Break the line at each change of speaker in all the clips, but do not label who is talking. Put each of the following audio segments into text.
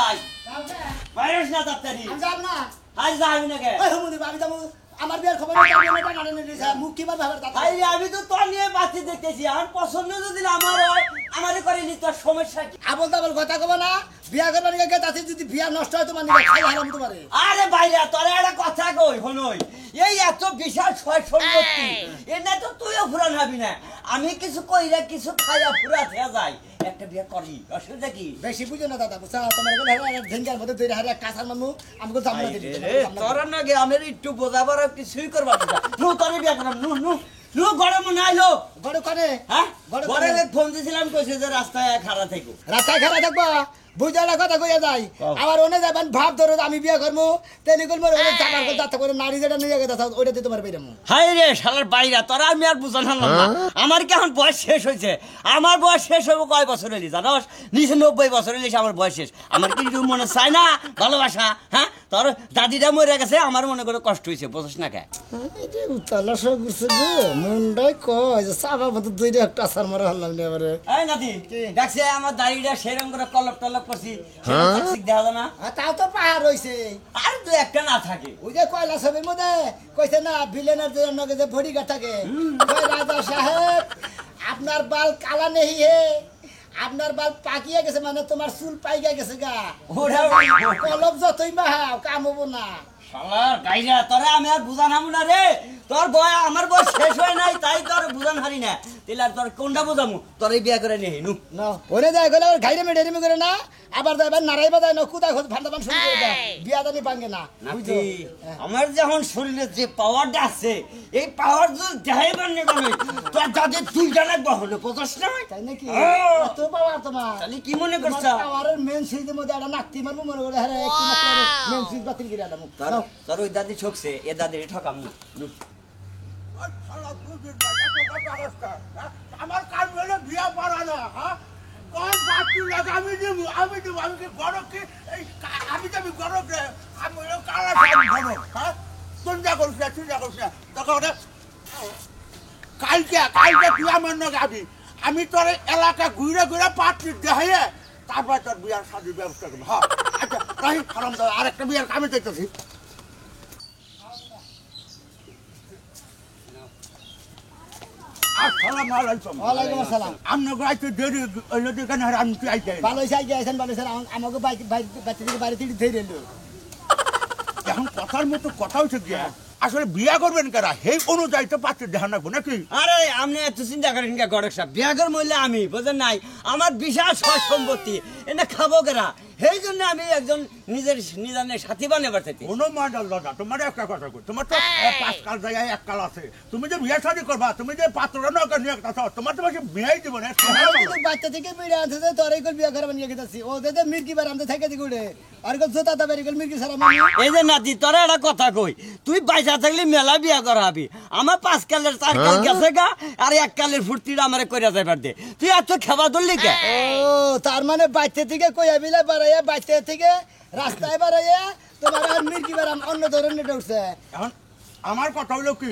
ভাই বাইরেস না তাড়াতাড়ি
আমি যাব না
আজ যাবি না কে
ওই হুমুদি আমি যাব আমার বিয়ার খবর টাকা নিয়ে মুখ কি ভাবে দাদা
ভাই আমি তো তোর নিয়ে বাতি দেখতেছি আমার পছন্দ যদি আমার হয় আমারে করে নি তোর সমস্যা কি
আবল তাবল কথা কব না বিয়া করবার নিয়ে গেছে যদি বিয়া নষ্ট হয় তোমার নিয়ে খাই হারাম তোমারে
আরে ভাইরা তোর একটা কথা কই হনই এই এত বিশাল ছয় সম্পত্তি এনে তো তুইও ফুরান হবি না আমি কিছু কইরা কিছু খাইয়া ফুরা থেকে যাই একটা বিয়া করি অসুবিধা কি
বেশি বুঝো না দাদা বুঝা তোমার গেলে হারা ঝেঙ্গার মধ্যে দুইটা হারা কাঁচার মানু আমি তো জামলা দিই
তোর নাকি আমি একটু বোঝাবার কিছুই করবা না নু তোর বিয়া করাম নু নু নু গড়ে মনে আইলো
বড় করে
হ্যাঁ গড়ে ফোন দিছিলাম কইছে যে রাস্তায় খাড়া থাকো
রাস্তায় খারাপ থাকবো বুঝাটা কথা কইয়া যাই আবার ওনে যাবেন ভাব ধরো আমি বিয়া করবো তেনি করবো ওনে চাকার কথা করে নারী যেটা নিয়ে গেছে ওইটা দিয়ে তোমার বেরামো
হাই রে শালার বাইরা তোরা আমি আর বুঝান হারলাম না আমার কি এখন বয়স শেষ হয়েছে আমার বয়স শেষ হবো কয় বছর হলি জানোস 90 বছর হলি আমার বয়স শেষ আমার কি মনে চায় না ভালোবাসা হ্যাঁ তোর দাদিটা মরে গেছে আমার মনে করে কষ্ট হয়েছে বুঝছ না কে
উতালাস করছে গো মনটাই কয় যে চাপা মতো দুইটা একটা আসার মারা হলাম না এবারে
এই নাতি দেখছে আমার দাড়িটা সেরকম করে কলপ টলপ করছি দেখা যায় না
তাও তো পাহাড় হইছে
আর তো একটা না থাকে
ওই যে কয়লা ছবির মধ্যে কইছে না ভিলেনের জন্য যে বডিগার্ড থাকে কয় রাজা সাহেব আপনার বাল কালা নেই হে আপনার বাল পাকিয়ে গেছে মানে তোমার চুল পাইয়া গেছে গা কলম যতই বাহাও কাম হবো না
শালার গাইরা তোরে আমি আর বুঝান হামু না রে তোর বয় আমার বয়স শেষ হয় নাই তাই তোর বুঝান হারি না তাহলে আর তোর কোনটা বুঝামু তোর এই বিয়া করে নিয়ে নু
না ওরে যায় গেলে ঘাইরে মেডেরিমি করে না আবার যাইবার নারাইবা যায় না কুদা খোঁজ ভান্ডাবান শুরু করে দেয় বিয়া দানি পাঙ্গে না
নাতি আমার যখন শরীরে যে পাওয়ারটা আছে এই পাওয়ার যদি দেখাইবার নেই তোর যাদের তুই জানাক বহলে পচাস না
তাই নাকি এত পাওয়ার তোমার
তাহলে কি মনে করছ
পাওয়ারের মেন সুইচের মধ্যে একটা নাকতি মারবো মনে করে হ্যাঁ একটু মেন সুইচ বাতিল করে আলাম
তোর ওই দাদি ঠকছে এ দাদির ঠকাম না
আমার কাজ হলে বিয়া পড়া না হ্যাঁ কোন বাচ্চু লাগে আমি দেবো আমি কি গরম কি আমি তো গরম রে আমি কালা গরম হ্যাঁ চিন্তা করিস না তখন কালকে তুই আমার না গাবি আমি তোর এলাকা ঘুরে ঘুরে পাত্রী দেখাইয়ে তারপর তোর বিয়ার শাদির ব্যবস্থা করবো হ্যাঁ আচ্ছা রাহি খারাম দাদা আরেকটা বিয়ার কামে দেখতেছি
ওয়ালাইকুম আসসালাম
আপনার গাইতে দেরি হইলো কেন আমি তুই আইতে
ভালো চাই গেছেন ভালো স্যার আমাকে বাচ্চা থেকে বাড়ি থেকে ধরে এলো
এখন কথার মতো কথা হচ্ছে গিয়া আসলে বিয়া করবেন কারা সেই অনুযায়ী তো পাত্রের ধ্যান রাখবো নাকি
আরে আপনি এত চিন্তা করেন কে গড়ক সাহেব বিয়াগর মূল্যে আমি বুঝেন নাই আমার বিশাল সয় সম্পত্তি এটা খাবো কেরা সেই জন্য আমি একজন নিজের সাথী বানাবার চাইছি
কোনো মডেল দাদা তোমার একটা কথা কই তোমার তো 5 কাল জায়গায় 1 কাল আছে তুমি যে বিয়া শাদী করবা তুমি যে পাত্ররা নৌকা নিয়ে একটা তোমার তো বেশি বিয়াই দিব না
বাচ্চা থেকে বেড়ে আনছে যে তোর এই বিয়া করাবার নিয়ে গেছি ও যে মির্কি বার আনতে থেকে দিগুড়ে আর কল জোতা দা বেরি কল মির্কি সারা মানে
এই যে নাতি তোরা একটা কথা কই তুই পয়সা থাকলে মেলা বিয়া করাবি আমার 5 কালের 4 কাল গেছে গা আর 1 কালের ফুর্তিটা আমারে কইরা যাইবার দে তুই এত খেবা ধরলি কে
ও তার মানে বাচ্চা থেকে কইয়া বিলে বাড়াইয়া বাচ্চা থেকে রাস্তায় বাড়াইয়া তোমার আর মির্কি বার অন্য ধরনের উঠছে
এখন আমার কথা হলো কি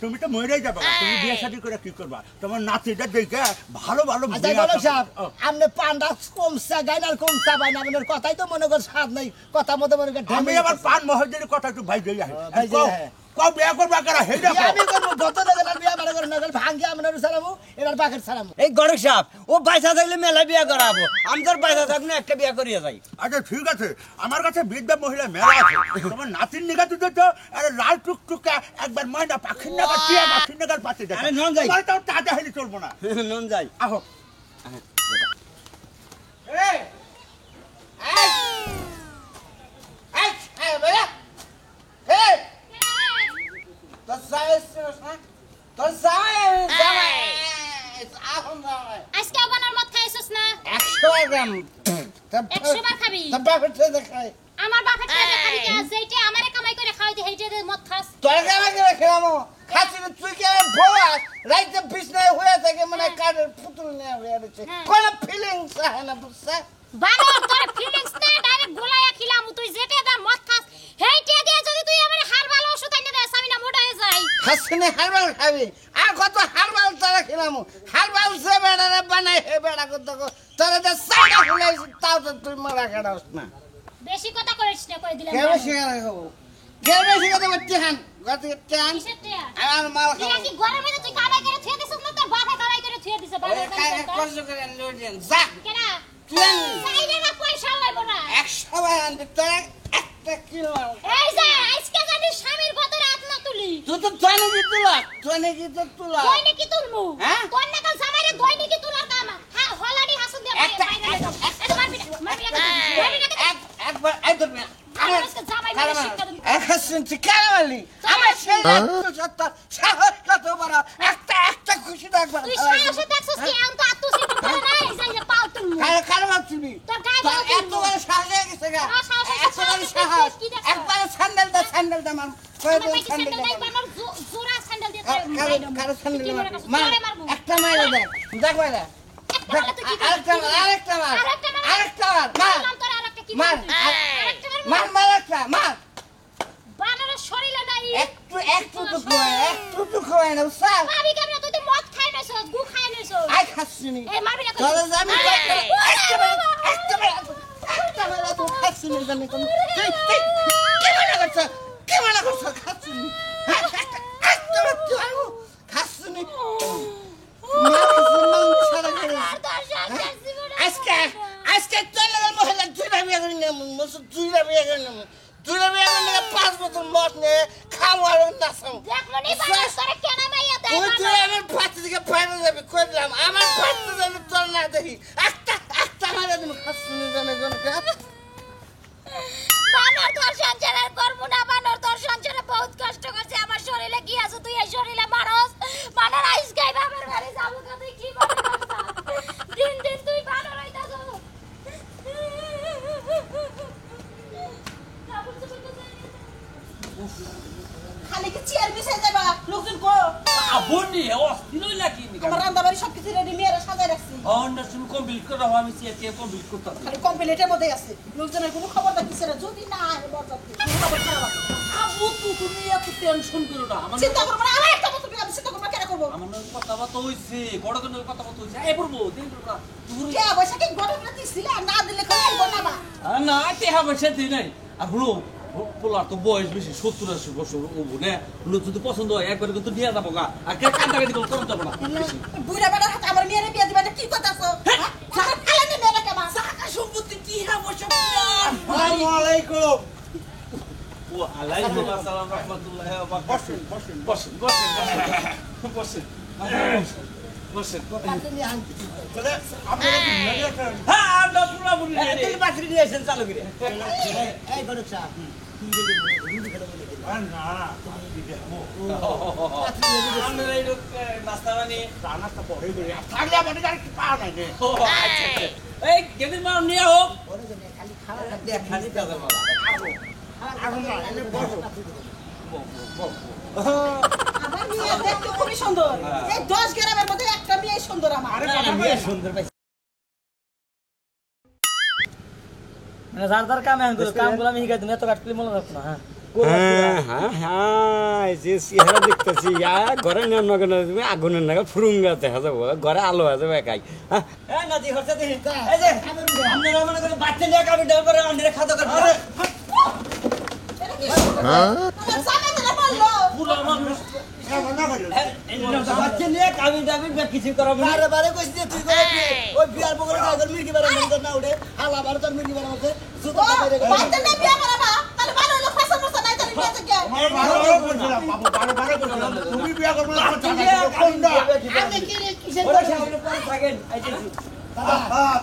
তুমি তো মরেই যাবে তুমি বিয়ে শাদী করে কি করবা তোমার নাতিটা দেখে ভালো ভালো
আচ্ছা গলক সাহেব আপনি পান্ডা কমসা গাইনার কমসা বাইনা আপনার কথাই তো মনে কর স্বাদ নাই কথা মতো মনে কর
আমি আবার পান মহাজনের কথা একটু ভাই যাই কও বিয়া করবা কারা হে দেখো
আমি করব যত দেখেন আর বিয়া মানে করে নগল ভাঙ্গি আপনার সালামু এর বাকের সালামু
এই গড়ক সাহেব ও পয়সা থাকলে মেলা বিয়া করাবো আমি তোর পয়সা থাকলে একটা বিয়া করিয়া যাই
আচ্ছা ঠিক আছে আমার কাছে বৃদ্ধ মহিলা মেলা আছে তোমার নাতির নিগা তুই তো আরে লাল টুকটুকা একবার ময়না পাখির নাগা টিয়া পাখির নাগার পাতে দেখ
আরে নন যাই
তোমার তো টাটা হেলি চলবো না
নন যাই
আহো এই
আজকে আবার মদ খাইছস না
100 গ্রাম
100 বার খাবি
বাপেরটা দেখাই
আমার বাপের টাকা খাবি কে যেইটা আমারে কামাই করে খাওয়াই দে হেইটা মদ খাস
তোর কামাই করে খেলামো খাচ্ছি তুই কি ভোলা রাইতে বিছনায় হয়ে থাকে মানে কাঠের পুতুল নিয়ে হয়ে আছে কোন ফিলিংস হয় না বুঝছ
বানো তোর ফিলিংস না ডাইরেক্ট গোলায়া খিলাম তুই যেটা দা মদ খাস হেইটা দিয়ে যদি তুই আমারে হারবাল ওষুধ এনে দেস আমি না মোটা হয়ে যাই
হাসনে হারবাল খাবি আর কত হারবাল তারা খেলামো হারবাল সে বেড়ারে বানাই হে বেড়া কত তোরা যে সাইডা খুলাইছিস তা তাও তো তুই মারা কাটাস না
বেশি কথা কইছ না কই দিলাম
কে বেশি কথা খাবো কে বেশি কথা বলতে হান গত টান
কিসের টিয়া
আমার মাল
তুই
খাবো
কি ঘরের মধ্যে তুই কামাই করে থুয়ে দিছিস না তোর বাবা কামাই করে থুয়ে দিছে বাবা
কষ্ট করে লোডিয়ান যা
কেনা
তুই
চাইলে না পয়সা লইব না
100 বার আনতে তোর একটা কিলো
এই যে আজকে জানি স্বামীর গতরে হাত না তুলি
তুই তো জানি কি তুলা
দৈনিক তুলমু
হ্যাঁ?
তোর নাকাল জামাইরে দৈনিক তুলার কাম হ্যাঁ হলানি হাসুন দে
একটা-
এটা মারবি না
একবার এই ধর না
আমার আজকে জামাই মেরে শিক্ষা দিবি
এক হাসিন কালামালি আমার সেই সত্তা সাহস কত বড় একটা খুশি দেখবার
তুই সাহসে দেখছস কি এখন তো আত্মসিদ্ধ করে নাই যাই যে পাও তুলমু
কালামা তুমি
তোর গায়ে দাও
এত বড় সাহস হয়ে গেছে গা
আমার সাহস আছে,
এত বড়
সাহস
সাহস
আছে, কি দেখছ?
একবার স্যান্ডেল দা মার কই
আমার
দে
বাইকে
স্যান্ডেল
স্যান্ডেল
দা
নাই বানর জোড়া স্যান্ডেল দিয়ে
কারো স্যান্ডেল
কি মনে করছিস?
মার
তোরে মারবো
একটা মাইরে দে দেখ বাইরে
একটা মারলে তুই কি করবি?
আরেকটা মার
আরেকটা মার।
মার
বললাম তোরে আরেকটা কি
মার
করবি? আরেকটা
মার মার একটা মার
বানরের শরীরে নাই
একটু তো খোয় না স্যার
ভাবি কেমন তুই তো মদ খাই নাইছ গু খাই নাইছ
আই খাচ্ছিনি
এই মারবি না
চলে যাবি একটা তো খাচ্ছিনি জানি কোন কি মনে করছ খাচ্ছিনি একটা তুই খাচ্ছিনি আজকে চলে গেল মহিলা দুইটা বিয়ে করে নিয়ে দুইটা বিয়ে করে নিয়ে 5 বছর মত নিয়ে খাওয়া আর নাচাও
দেখ মনি বানর তোরে কেন মাইয়া দেয়
তুই তুই আমার পাত্র থেকে বাইরে যাবি কইলাম আমার পাত্র যেন তোর না দেখি একটা মারা তুমি খাচ্ছিনি জানে কোন
বানর তোর সংসারে করব না বানর তোর সংসারে বহুত কষ্ট করছে আমার শরীরে কি আছে তুই এই শরীরে মারস বানর আইস গাই বাবার বাড়ি যাবো কা তুই কি মনে করছ দিন দিন তুই বানর হইতাছ
খালি কি চেয়ার বিছাই যাবা লোকজন কো
আবনি অস্থির হইলা কি
আমার রান্না বাড়ি সবকিছু রেডি মেয়েরা সাজাই রাখছি
অন্ডারস্ট্যান্ড কমপ্লিট করো আমি সিএটি কমপ্লিট করতে
খালি কমপ্লিটের মধ্যে আছে লোকজনের কোনো খবর পাচ্ছি না যদি না আহে বরযাত্রী খবর খারাপ আছে।
আবু তুমি এত টেনশন করো না আমার
চিন্তা করবো না আমার একটা মতো বিয়ে আমি চিন্তা করবো না কেন করবো
আমার কথা বাতা হইছে বড় কোন কথা বাতা হইছে এই পড়বো দিন করবা তুমি
কে বৈশাখী ঘটনা দিছিল আর না দিলে খাই আইবো না বা
না তে হবে সেটি নাই আর হলো পোলার তো বয়স বেশি 70-80 বছর ওবো না হলো যদি পছন্দ হয় একবার কিন্তু নিয়ে যাবো গা আর কে কান্দাকাটি করতে যাবো না
বুড়া বেড়ার হাতে আমার মেয়ের বিয়ে দিবে এটা কি কথা আছে হ্যাঁ খালানি মেয়েরা কেমন
টাকা সম্পত্তি কি হবে সব
আসসালামু আলাইকুম
ও আলাইকুম আসসালাম রাহমাতুল্লাহি ওয়া বারাকাতুহু বসেন বসেন
তাহলে আপনারা কি মেয়ে আছেন?
হ্যাঁ আমরা পুরা বুড়ি
তুই বাকরি নিয়ে এসেন চালু করে
এই গরু চা না
আমরা এই লোক নাস্তা বানিয়ে
রান্নাটা পরে করে থাকলে আমাদের আর কি পাওয়া নাই রে
ও আচ্ছা এই গেদিন মা নিয়ে হোক খালি দাদা বাবা
এখন না এনে বসো
আমার মেয়ে দেখতে খুবই সুন্দর এই 10 গ্রামের মধ্যে একটা মেয়ে সুন্দর আমার
আরে বাবা
মেয়ে সুন্দর পাইছে
মানে যার যার কাম এখন করো কাম গুলো আমি শিখাই দিন এত কাটলি মনে রাখো না হ্যাঁ
হ্যাঁ যে চেহারা দেখতেছি ঘরে তুমি আগুনের নাগাল ফুরুঙ্গা দেখা যাবো ঘরে আলো আছে একাই হ্যাঁ
এই নাতি হচ্ছে দেখি এই যে আপনারা মনে করেন বাচ্চা নিয়ে কাবি ডাল করে আন্ডারে খাদ্য করে
এটা কি সুন্দর আমার জামাই ধরে বললো
পুরো মানুষ
না করে
বাচ্চা নিয়ে কাবি ডাবি কিছু করা মানে
বারে বারে কইছি যে তুই করে ওই বিয়ার বগলে গাগর মির্কি বারে মন না উঠে হালা বারে তোর মির্কি বারে মধ্যে সুতো বাইরে করে
বাচ্চা নিয়ে বিয়ে করাবা তাহলে ভালো হলো ফসল ফসল নাই তাহলে বিয়ে থেকে
আমার বারে বলছিলাম বাবু বারে বলছিলাম তুমি বিয়ে করবে না আমার টাকা দিবে কোনটা
আপনি কি রে কিসের
ওরা সামনে পরে থাকেন আইতেছি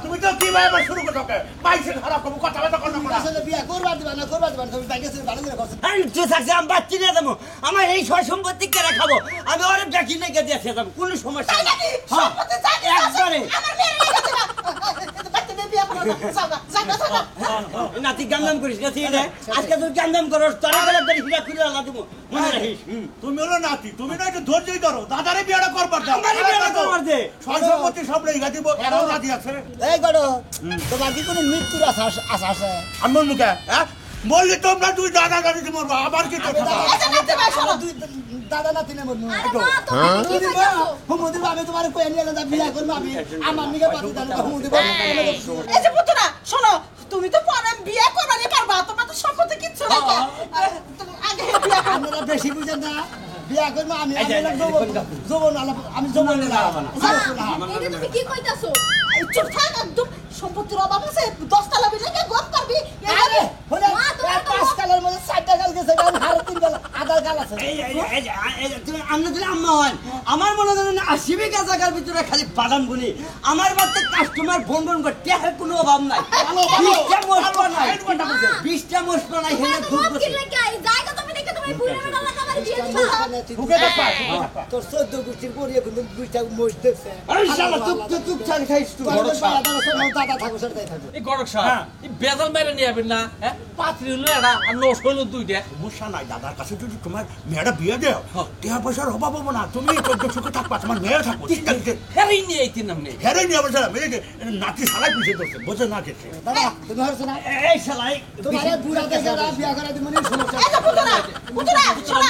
তুমি তো কি ভাই শুরু করছো পাইছে খারাপ করবো কথা কথা কথা কথা
আসলে বিয়া করবা দিবা না তুমি বাইকে ভালো করে করছ
আমি তো থাকছি আমি বাচ্চা নিয়ে যাবো আমার এই সয় সম্পত্তি কেড়ে খাবো আমি অনেক ডাকি নাই কে দিয়ে যাবো কোনো সমস্যা নেই হ্যাঁ একবারে
আমার মেয়ের লেগেছে না বাচ্চা নিয়ে বিয়ে করাবা জাগা জাগা
নাতি গান্দাম করিস না ঠিক আছে আজকে তুই গান্দাম করস তোরা গেলে তোর হিরা খুলে আলা দেবো মনে রাখিস
তুমি হলো নাতি তুমি না একটু ধৈর্যই ধরো দাদারে বিয়েটা করবার দাও
আমারই বিয়েটা করবার দে।
সব সম্পত্তি সব লেখা দিব এরাও রাজি আছে
এই গড় তোমার কি কোনো মৃত্যুর আশা আছে
আমার মুখে হ্যাঁ বললি তোমরা তুই দাদা গাড়িতে মরবো আবার কি কথা
আচ্ছা নাতে ভাই শোনো
দুই দাদা নাতি নে মরনু
আরে মা তুমি কি কইতাছো
হুমুদি আমি তোমার কই নিয়ে যা বিয়া করব আমি আমার নিকে পাতি দাও হুমুদি
এই যে পুত্রা শোনো
বিয়া করবো আমি
এই যে,
আমি
এই যে,
জবন জবন আমি জবন না
এটা তুমি কি কইতাছো এই চুপ থাক একদম সম্পত্তির অভাব আছে 10 তলা বিল্ডিং এ গপ করবি
আরে হলে
মা, তোমার তো-
পাঁচ কালের মধ্যে 4টা কাল গেছে কারণ হারে 3 কাল আধার কাল আছে
তুমি আমরা দিলে আম্মা হন আমার মনে করেন 80 বিঘা জায়গার ভিতরে খালি বাদাম বুনি আমার বাড়িতে কাস্টমার ফোন ফোন করে টেহার কোনো অভাব নাই 20টা মশলা নাই 20টা মশলা নাই হেনে খুব
তোমার কি লাগে এই জায়গা তুমি দেখে তুমি বুড়া বেটা লাগাবার দিয়ে দিবা
হুকে তো পা তোর 14 গোষ্ঠীর পরিয়ে কিন্তু দুইটা মোষ দেখছে
আরে শালা চুপ চাল খাইছ তুই
বড় দাদা দাদা থাকো সেটাই থাকো
এই গড়ক সাহেব এই বেজাল মেরে নিয়ে যাবেন না হ্যাঁ পাত্রী হলো এটা আর নষ্ট হইলো দুইটা
সমস্যা নাই দাদার কাছে যদি তোমার মেয়েটা বিয়ে দেও টাকা পয়সার অভাব হবো না তুমি চোদ্দ সুখে থাকবা তোমার মেয়ে থাকবো চিন্তা করতে
ফেরেই নিয়ে এইতেন নামনে
হেরে নিয়ে বলছে মেয়েকে নাতি সালাই পিছিয়ে ধরছে বোঝে না গেছে
দাদা তুমি হরছ না
এই শালা
তোমার বুড়া দেখে বিয়া করে দিমনি সমস্যা
এই যে পুতরা শোনো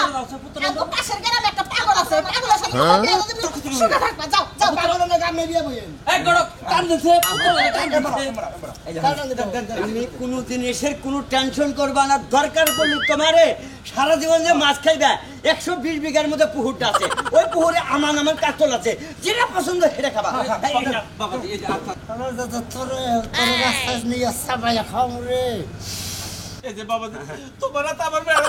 একদম পাশের গ্রামে একটা পাগল আছে পাগলের সাথে বিয়া করে দিবি সুখে থাকবা যাও যাও
পাগল না গামে বিয়া বইন
এই গড়ক কান দিছে পুতলা কান
আমি কোনো জিনিসের কোনো টেনশন করবা না দরকার পড়লে তোমারে সারা জীবন যে মাছ খাইবা 120 বিঘার মধ্যে পুকুরটা আছে ওই পুকুরে আমার নামের কাতল আছে যেটা পছন্দ সেটা খাবা
বাবা এই যে আচ্ছা
তোর রাস্তা নিয়ে সাবাইয়া খাও রে
এই যে বাবা তোমার তো আমার মেয়ে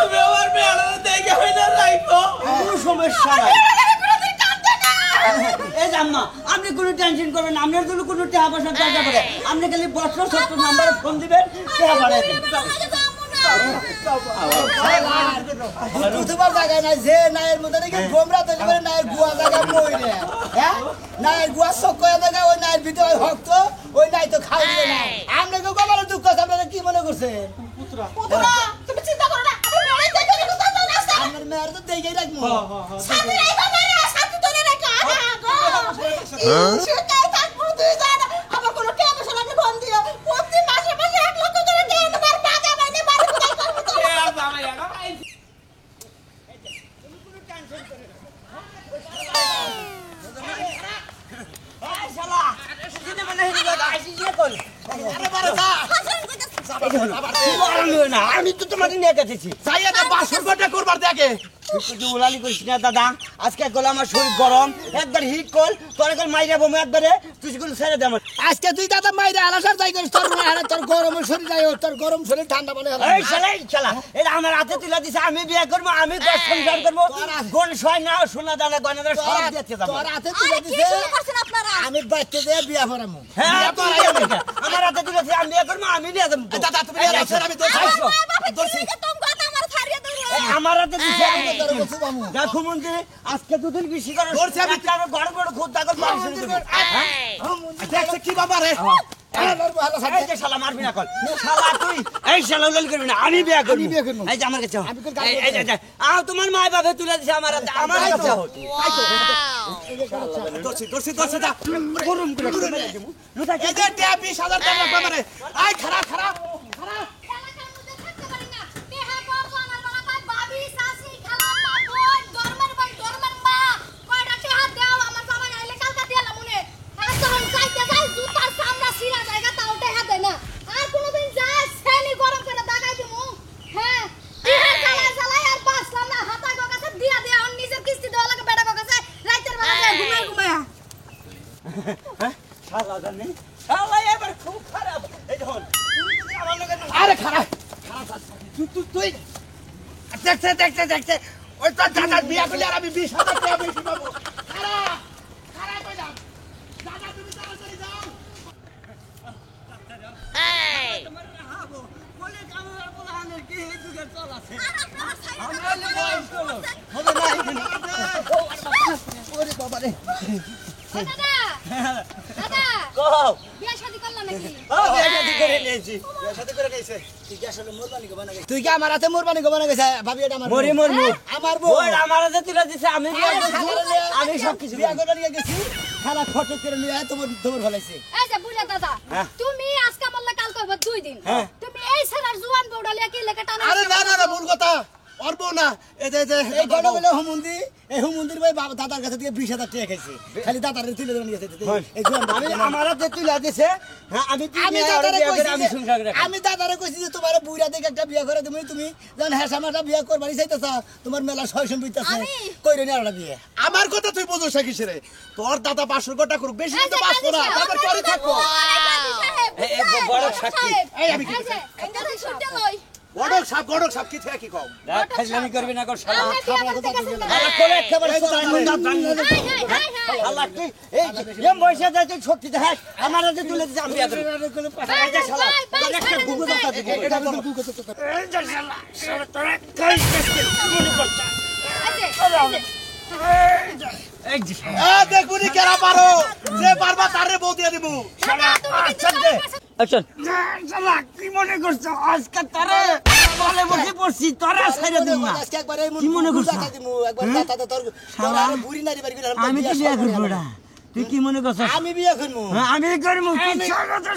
তুমি আমার মেয়ে দেখে হইনা রাখো
কোনো সমস্যা নাই এই যে আম্মা আপনি কোনো টেনশন করবেন না আপনার জন্য কোনো টাকা পয়সা দরকার পড়ে আপনি খালি বছর 70 নাম্বারে ফোন দিবেন টাকা পাঠিয়ে দিন
তোমার জায়গায় নাই যে নায়ের মধ্যে নাকি গোমরা তৈরি করে নায়ের গুয়া জায়গা মইরে হ্যাঁ নায়ের গুয়া সকয়া জায়গা ওই নায়ের ভিতরে হক্ত ওই নাই তো খাওয়াইলে না আপনাকে গোমার দুঃখ আছে আপনারা কি মনে করছেন
পুতরা তুমি চিন্তা করো না আমি মেয়ে দেখে রেখে দাও রাস্তা
আপনার মেয়ের তো দেখেই রাখবো
সাথে রাইবা মেরে সাথে ধরে রেখে সুখে থাকবো তুই জানা আমার কোনো টেনশন আমি ফোন দিও প্রতি মাসে মাসে 1 লক্ষ করে দিয়ে তোমার বাজা বাইনে বাড়ি কোথায় করবো তো
এই শালা সিনে মানে হিনি আইসি যে কল না আমি তো তোমাকে নিয়ে গেছি
চাইয়া দে বাসর গোটা করবার দেখে
তুই উলালি করিস না দাদা আজকে গলা আমার শরীর গরম একবার হিট কল তোর একবার মাইরা বমে একবারে তুই গুলো ছেড়ে দে আমার
আজকে তুই দাদা মাইরে আলাসার যাই করিস তোর মেয়ে তোর গরম শরীর যায় তোর গরম শরীর ঠান্ডা বলে
এই শালা এটা আমার হাতে তুলে দিছে আমি বিয়ে করবো আমি দশ সংসার করবো গোল ছয় না সোনা দানা গয়না দানা সব দিতে যাবো
তোর হাতে তুলে
কি
দিছে
শুরু করছেন আপনারা
আমি বাচ্চা দিয়ে বিয়া করামু
হ্যাঁ আমার হাতে তুলে দিছে আমি বিয়ে করবো আমি নিয়ে যাবো
দাদা তুমি আমি তো
আমার হাতে দিছে
তোর বসে বামু
দেখো মন্ত্রী আজকে দুদিন বেশি করে গড় গড় খুদ দাগল পানি শুরু করবি
দেখছে কি বাবা রে
এই যে শালা মারবি না কল শালা তুই এই শালা উলালি করবি না আমি বিয়ে করবি
বিয়ে করবো।
এই যে আমার কাছে এই যে আও তোমার মা বাবা তুলে দিছে আমার হাতে আমার কাছে
দর্শি দা
গরম করে
এই যে ট্যাপ 20,000 টাকা বাবা রে আই খারাপ খারাপ
এলাকার মধ্যে থাকতে পারি না দেহা পর জানার বলা কয় ভাবি শাশি খালাম্মা বোন ধর্মের ভাই ধর্মের মা কয়টা টেহা দাও আমার বাবা আইলে কালকা দিয়ালা মনে আর তখন চাইতে যাই জুতার সামনা সিরা জায়গা তাও টেহা দেয় না আর কোনোদিন যায় সেনি গরম করে দাগাই দিমু হ্যাঁ ইহা জ্বালাই আর বাসলাম না হাতা গো কাছে দিয়া দিয়া আর নিজের কিস্তি দেওয়া লাগে বেটা গো কাছে রাইতের বেলা যায় ঘুমায়
শালা জানি শালা এবার খুব খারাপ এই দেখুন তুমি যদি আমার লগে
আরে খারাপ তুই দেখতে ওই তো দাদা বিয়া করলে আর আমি 20,000 টাকা বেশি পাবো খারাপ খারাপ কইলাম দাদা তুমি তাড়াতাড়ি যাও
তোমার হাবো বলে আমার বলানের কি এই যুগে চল আছে আমরা লে বয়স চলো হবে না এখানে ওরে বাবা রে
দাদা দাদা
কও
বিয়া শাদি করলাম নাকি
ও বিয়ে শাদি করে নিয়েছি
তুই কি আমার হাতে মোরবানি গোবানা গেছে ভাবি এটা আমার
মরি মরমু
আমার বউ
ওই আমার হাতে তুলে দিছে আমি বিয়ে করছি আমি সব কিছু
বিয়া করে নিয়ে গেছি খালা ফটো করে নিয়ে তোমার তোমার ভালাইছে
এই যে বুঝা দাদা
হ্যাঁ।
তুমি আজকে বললে কাল কইব 2 দিন
হ্যাঁ।
তুমি এই ছেলের জুয়ান বউডা লিয়া কি লেখা টানা
আরে না ভুল কথা অরবো না এই যে
এই গড় বলে হুমুন্দি এই হুমুন্দির ভাই বাবা দাদার কাছে থেকে 20,000 টাকা খাইছে খালি দাদার তুলে ধরে নিয়েছে এই জোয়ান
আমি আমার হাতে তুলে দিছে হ্যাঁ আমি
আমি দাদারে কইছি
আমি সংসার রাখি
আমি দাদারে কইছি যে তোমার বুইরা দেখে একটা বিয়া করে তুমি যখন হেসামাটা বিয়া করবারই চাইতেছ তোমার মেলা 6 সম্পত্তি আছে কইরো না ওটা বিয়ে
আমার কথা তুই বোঝো না কিসেরে তোর দাদা 500 টাকা করুক বেশি কিন্তু বাঁচবো না তারপর পরে থাকবো
বড় সাক্ষী
এই আমি কি
এঙ্গারে শুনতে লই
গড়ক সাপ কি থেকে কি কও
দেখ খাজলামি করবি না কর শালা
আমরা বিয়া করতে গেছি
শালা করে একেবারে শালা তুই এই এম বয়সে যাই তুই শক্তি দেখাস আমার হাতে তুলে দিস আমি বিয়া করব এই যে শালা তোর একটা গুগু দাতা দিবি এটা বল এই যে শালা শালা তোরা কাই করছিস মনে করছ এই যে শালা
দেখুনি কেরা পারো যে পারবা তারে বউ দিয়ে দিব
শালা আচ্ছা দে
অ্যাকশন
শালা কি মনে করছ আজকে তোরে বলে বসে পড়ছি তোরা ছাইরা দিম না
আজকে একবার এই
কি মনে করছ
একবার দাদা তোর
শালা,
আর বুড়ি নারী বাড়ি গেলাম
আমি তো বিয়া করব না তুই কি মনে করছ
আমি বিয়া করবো
আমি করব কি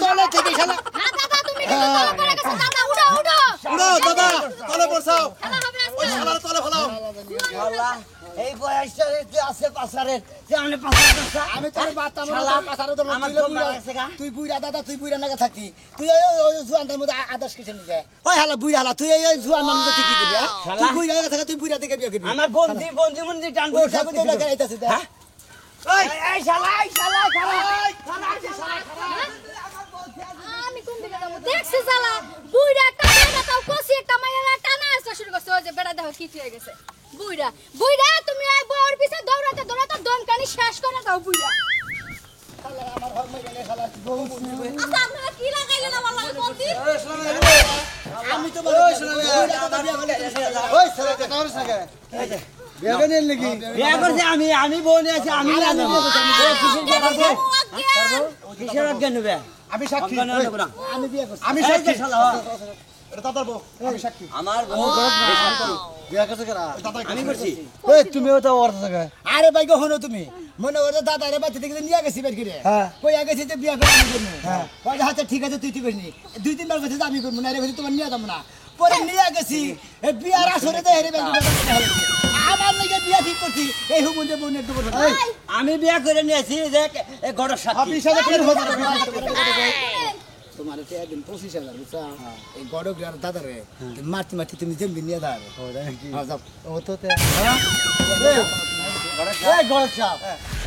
চলে থেকে শালা
দাদা তুমি কিন্তু তলে পড়ে গেছো দাদা উঠো
উড়ো দাদা তলে বসাও
খেলা হবে
ওই শালার তলে ফলাও
শালা এই বয়সটা যে আছে পাছারে যে আমি পাছারে দছা
আমি তোর বাত
শালা,
আমার পাছারে তো
আমার
তুই
তো মারা গেছে গা।
তুই বুইরা দাদা তুই বুইরা নাগা থাকি তুই ওই জুয়ানটার মধ্যে আদার্স কিছু নিয়ে ওই হালা বুইরা হালা তুই এই জুয়ান মানুষ তুই কি করবি
শালা।
তুই বুইরা নাগা থাকা তুই বুইরা থেকে বিয়া করবি
আমার বন্ধু টানবো
ওই ঠাকুর দিয়ে লাগা আইতাছে
হ্যাঁ এই শালা
আমি কোন দিকে যাবো দেখছি শালা বুইড়া টানা না তাও কষি একটা মাইয়া টানা আসা শুরু করছে ওই যে বেড়া দেখো কি হয়ে গেছে বুইড়া তুমি এই বউর পিছে দৌড়াতে দমকানি শেষ করে দাও বুইড়া আচ্ছা আপনারা কি লাগাইলেন আমার লাগে বলতি
আমি তো বুইরা দাদা বিয়া করলে ওই শালা কথা বলিস না বিয়া করে নিল নাকি
বিয়া করছে আমি বোন আছে আমি জানি কিসের বিয়া করবে কিসের অজ্ঞান হবে
আমি সাক্ষী
আমি বিয়া করছি
আমি
এই যে
সাক্ষী
শালা
এটা দাদার বউ আমি সাক্ষী
আমার বউ
বিয়া করছে কেরা
আমি করছি
ওই তুমিও তো অর্থ থাকা আরে ভাই কখনো তুমি মনে করো দাদা রে বাচ্চা থেকে নিয়ে গেছি বের করে কই আগে যে বিয়া করে আমি করবো কই হাতে ঠিক আছে তুই করিনি 2-3 বার বলছিস আমি করবো না রে বলছি তোমার নিয়ে যাবো না পরে নিয়ে গেছি এই বিয়ার আসরে তো হেরে বের আমার লাগে বিয়া ঠিক করছি এই হুমুন্ডে বোনের দুপুর
আমি বিয়া করে নিয়েছি যে গড় সাক্ষী
অফিস সাথে কি হবে
তোমার তো একদিন 25,000 বুঝছা এই গড়ক আর দাদারে মাটি তুমি জমি নিয়ে দাও ও তো এই গড়ক সাহেব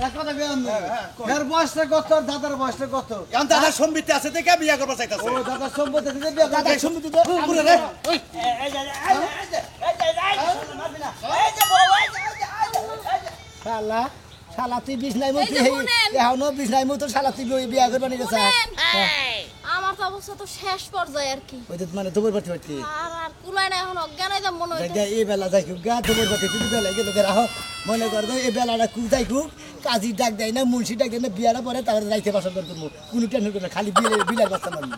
এক কথা বেয়ান এর বয়সটা কত আর দাদার বয়সটা কত
এখন দাদার সম্পত্তি আছে দেখে বিয়া করবা চাইতাছে
ও দাদার সম্পত্তি দিতে বিয়া দাদার সম্পত্তি তো
পুরো রে
শালা শালা তুই বিছনাই মতো এখনো বিছনাই মতো শালা তুই বিয়া করবা নি গেছা
আমার তো অবস্থা তো শেষ পর্যায়ে আর কি
ওই তো মানে তোমার বাড়ি বাড়ি
আর কুলাই না এখন অজ্ঞান হয়ে মনে হইতে
এই বেলা যাই গা তোমার বাড়ি তুই বেলা গেল রাহ মনে কর এই বেলাটা কু যাই কাজী ডাক দেয় না মুন্সি ডাক দেয় না বিয়ারা পরে তারপরে যাইতে পছন্দ করবো কোনো টেনশন করবে খালি বিলের বাচ্চা মানুষ